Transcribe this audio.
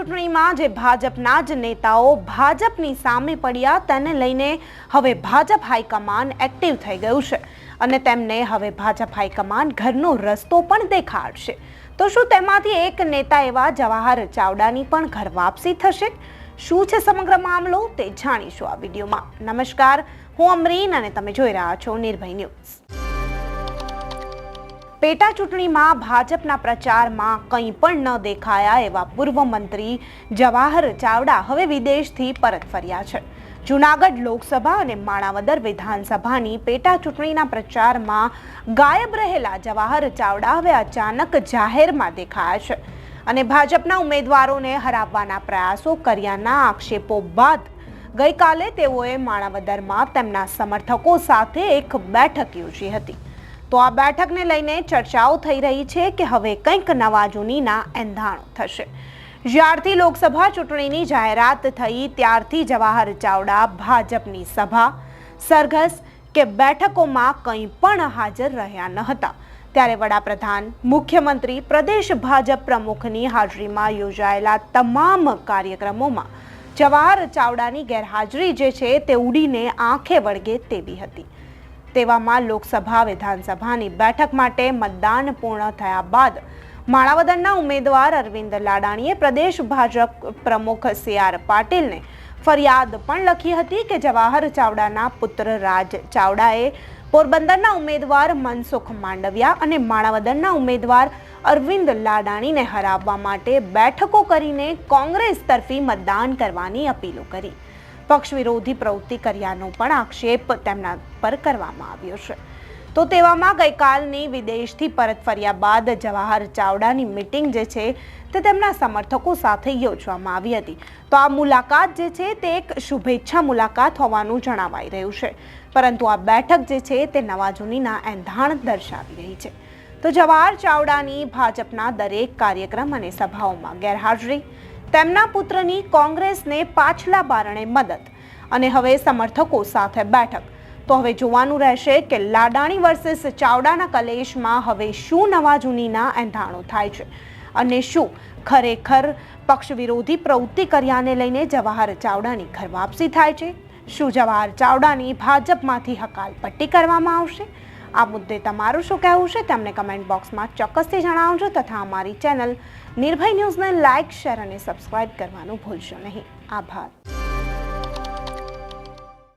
ચૂંટણીમાં જે ભાજપના જ નેતાઓ ભાજપની સામે પડ્યા તેને લઈને હવે ભાજપ હાઈકમાન્ડ એક્ટિવ થઈ ગયું છે અને તેમને હવે ભાજપ હાઈકમાન્ડ ઘરનો રસ્તો પણ દેખાડશે। તો શું તેમાંથી એક નેતા એવા જવાહર ચાવડાની પણ ઘર વાપસી થશે? શું છે સમગ્ર મામલો તે જાણીશું આ વિડીયોમાં। નમસ્કાર, હું અમરીન અને તમે જોઈ રહ્યા છો નિર્ભય ન્યૂઝ। પેટા ચૂંટણીમાં ભાજપના પ્રચારમાં કંઈ પણ ન દેખાયા એવા પૂર્વ મંત્રી જવાહર ચાવડા હવે વિદેશથી પરત ફર્યા છે। જૂનાગઢ લોકસભા અને માણાવદર વિધાનસભાની પેટા ચૂંટણીના પ્રચારમાં ગાયબ રહેલા જવાહર ચાવડા હવે અચાનક જાહેરમાં દેખાયા છે અને ભાજપના ઉમેદવારોને હરાવવાના પ્રયાસો કર્યાના આક્ષેપો બાદ ગઈકાલે તેઓએ માણાવદરમાં તેમના સમર્થકો સાથે એક બેઠક યોજી હતી। તો આ બેઠકને લઈને ચર્ચાઓ થઈ રહી છે કે હવે કંઈક નવા જૂનીના એંધાણો થશે। જ્યારથી લોકસભા ચૂંટણીની જાહેરાત થઈ ત્યારથી જવાહર ચાવડા ભાજપની સભા, સરઘસ કે બેઠકોમાં કંઈ પણ હાજર રહ્યા ન હતા। ત્યારે વડાપ્રધાન, મુખ્યમંત્રી, પ્રદેશ ભાજપ પ્રમુખની હાજરીમાં યોજાયેલા તમામ કાર્યક્રમોમાં જવાહર ચાવડાની ગેરહાજરી જે છે તે ઉડીને આંખે વળગે તેવી હતી। તેવામાં લોકસભા વિધાનસભાની બેઠક માટે મતદાન પૂર્ણ થયા બાદ માણાવદરના ઉમેદવાર અરવિંદ લાડાણીએ પ્રદેશ ભાજપ પ્રમુખ CR પાટીલને ફરિયાદ પણ લખી હતી કે જવાહર ચાવડાના પુત્ર રાજ ચાવડાએ પોરબંદરના ઉમેદવાર મનસુખ માંડવિયા અને માણાવદરના ઉમેદવાર અરવિંદ લાડાણીને હરાવવા માટે બેઠકો કરીને કોંગ્રેસ તરફી મતદાન કરવાની અપીલો કરી। પક્ષ વિરોધી પ્રવૃત્તિ કર્યાનો પણ આક્ષેપ તેમના પર કરવામાં આવ્યો છે। તો તેવામાં ગઈકાલની વિદેશથી પરત ફર્યા બાદ જવાહર ચાવડાની મીટિંગ જે છે તે તેમના સમર્થકો સાથે યોજવામાં આવી હતી। તો આ મુલાકાત જે છે તે એક શુભેચ્છા મુલાકાત હોવાનું જણાવાઈ રહ્યું છે, પરંતુ આ બેઠક જે છે તે નવા જૂનીના એંધાણ દર્શાવી રહી છે। તો જવાહર ચાવડાની ભાજપના દરેક કાર્યક્રમ અને સભાઓમાં ગેરહાજરી, તેમના પુત્રની કોંગ્રેસને પાછલા બારણે મદદ અને હવે સમર્થકો સાથે બેઠક। તો હવે જોવાનું રહેશે કે લાડાણી વર્સિસ ચાવડાના કલેશમાં હવે શું નવા જૂનીના એંધાણો થાય છે અને શું ખરેખર પક્ષ વિરોધી પ્રવૃત્તિ કર્યાને લઈને જવાહર ચાવડાની ઘર વાપસી થાય છે? શું જવાહર ચાવડાની ભાજપમાંથી હકાલપટ્ટી કરવામાં આવશે? આ મુદ્દે તમારું શું કહેવું છે તમને કમેન્ટ બોક્સમાં ચોક્કસથી જણાવજો તથા અમારી ચેનલ નિર્ભય ન્યૂઝને લાઇક, શેર અને સબસ્ક્રાઇબ કરવાનું ભૂલશો નહીં। આભાર।